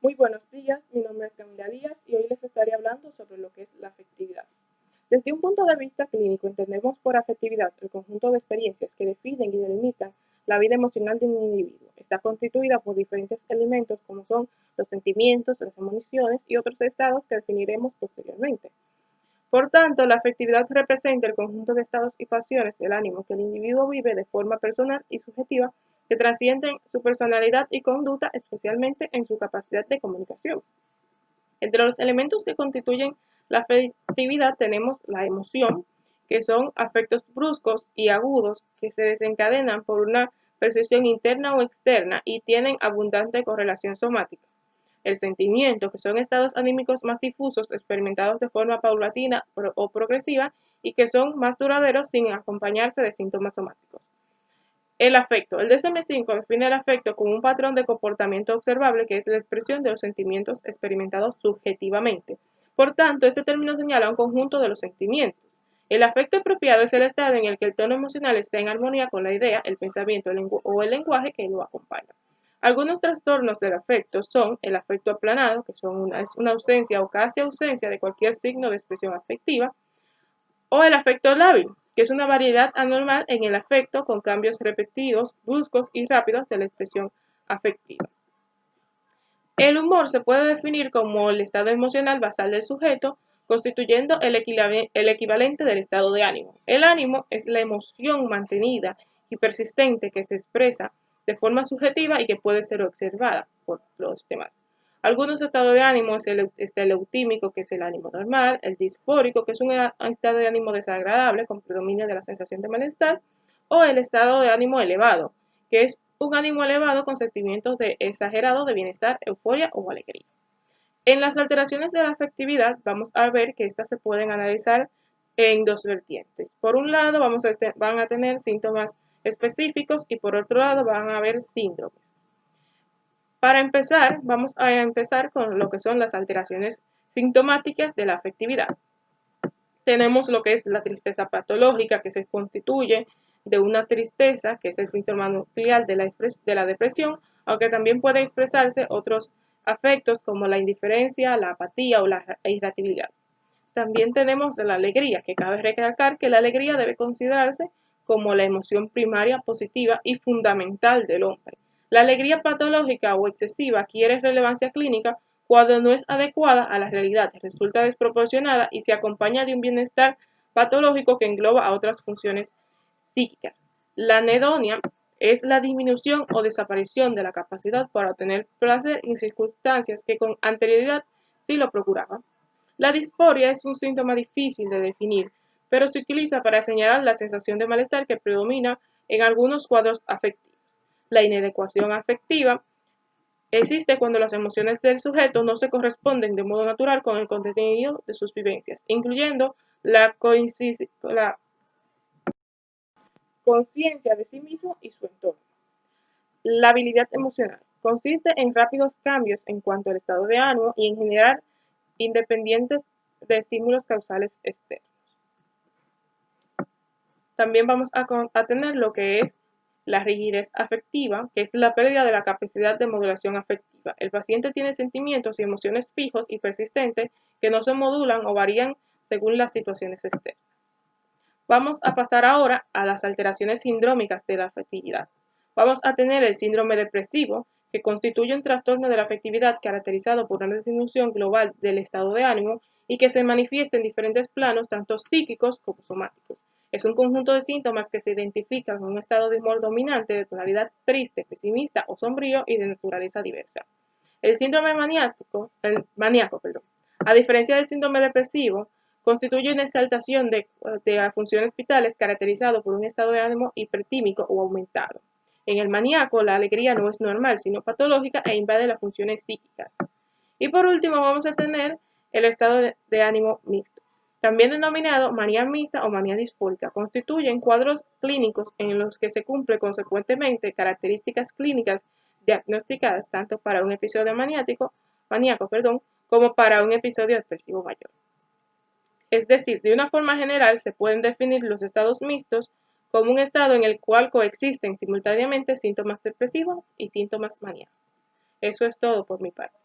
Muy buenos días, mi nombre es Camila Díaz y hoy les estaré hablando sobre lo que es la afectividad. Desde un punto de vista clínico, entendemos por afectividad el conjunto de experiencias que definen y delimitan la vida emocional de un individuo. Está constituida por diferentes elementos como son los sentimientos, las emociones y otros estados que definiremos posteriormente. Por tanto, la afectividad representa el conjunto de estados y pasiones del ánimo que el individuo vive de forma personal y subjetiva que trascienden su personalidad y conducta, especialmente en su capacidad de comunicación. Entre los elementos que constituyen la afectividad tenemos la emoción, que son afectos bruscos y agudos que se desencadenan por una percepción interna o externa y tienen abundante correlación somática. El sentimiento, que son estados anímicos más difusos experimentados de forma paulatina o progresiva y que son más duraderos sin acompañarse de síntomas somáticos. El afecto. El DSM-5 define el afecto como un patrón de comportamiento observable que es la expresión de los sentimientos experimentados subjetivamente. Por tanto, este término señala un conjunto de los sentimientos. El afecto apropiado es el estado en el que el tono emocional está en armonía con la idea, el pensamiento o el lenguaje que lo acompaña. Algunos trastornos del afecto son el afecto aplanado, que es una ausencia o casi ausencia de cualquier signo de expresión afectiva, o el afecto lábil, que es una variedad anormal en el afecto con cambios repetidos, bruscos y rápidos de la expresión afectiva. El humor se puede definir como el estado emocional basal del sujeto, constituyendo el equivalente del estado de ánimo. El ánimo es la emoción mantenida y persistente que se expresa de forma subjetiva y que puede ser observada por los demás. Algunos estados de ánimo está el eutímico, que es el ánimo normal, el disfórico, que es un estado de ánimo desagradable con predominio de la sensación de malestar, o el estado de ánimo elevado, que es un ánimo elevado con sentimientos exagerados de bienestar, euforia o alegría. En las alteraciones de la afectividad vamos a ver que estas se pueden analizar en dos vertientes. Por un lado van a tener síntomas específicos y por otro lado van a haber síndromes. Para empezar, vamos a empezar con lo que son las alteraciones sintomáticas de la afectividad. Tenemos lo que es la tristeza patológica, que se constituye de una tristeza, que es el síntoma nuclear de la depresión, aunque también puede expresarse otros afectos como la indiferencia, la apatía o la irritabilidad. También tenemos la alegría, que cabe recalcar que la alegría debe considerarse como la emoción primaria, positiva y fundamental del hombre. La alegría patológica o excesiva adquiere relevancia clínica cuando no es adecuada a la realidad, resulta desproporcionada y se acompaña de un bienestar patológico que engloba a otras funciones psíquicas. La anedonia es la disminución o desaparición de la capacidad para obtener placer en circunstancias que con anterioridad sí lo procuraban. La disforia es un síntoma difícil de definir, pero se utiliza para señalar la sensación de malestar que predomina en algunos cuadros afectivos. La inadecuación afectiva existe cuando las emociones del sujeto no se corresponden de modo natural con el contenido de sus vivencias, incluyendo la conciencia de sí mismo y su entorno. La habilidad emocional consiste en rápidos cambios en cuanto al estado de ánimo y en general independientes de estímulos causales externos. También vamos a tener lo que es la rigidez afectiva, que es la pérdida de la capacidad de modulación afectiva. El paciente tiene sentimientos y emociones fijos y persistentes que no se modulan o varían según las situaciones externas. Vamos a pasar ahora a las alteraciones sindrómicas de la afectividad. Vamos a tener el síndrome depresivo, que constituye un trastorno de la afectividad caracterizado por una disminución global del estado de ánimo y que se manifiesta en diferentes planos, tanto psíquicos como somáticos. Es un conjunto de síntomas que se identifican con un estado de humor dominante de tonalidad triste, pesimista o sombrío y de naturaleza diversa. El síndrome maníaco, a diferencia del síndrome depresivo, constituye una exaltación de funciones vitales caracterizado por un estado de ánimo hipertímico o aumentado. En el maníaco, la alegría no es normal, sino patológica e invade las funciones psíquicas. Y por último, vamos a tener el estado de ánimo mixto, también denominado manía mixta o manía disfórica. Constituyen cuadros clínicos en los que se cumple consecuentemente características clínicas diagnosticadas tanto para un episodio maníaco, como para un episodio depresivo mayor. Es decir, de una forma general se pueden definir los estados mixtos como un estado en el cual coexisten simultáneamente síntomas depresivos y síntomas maníacos. Eso es todo por mi parte.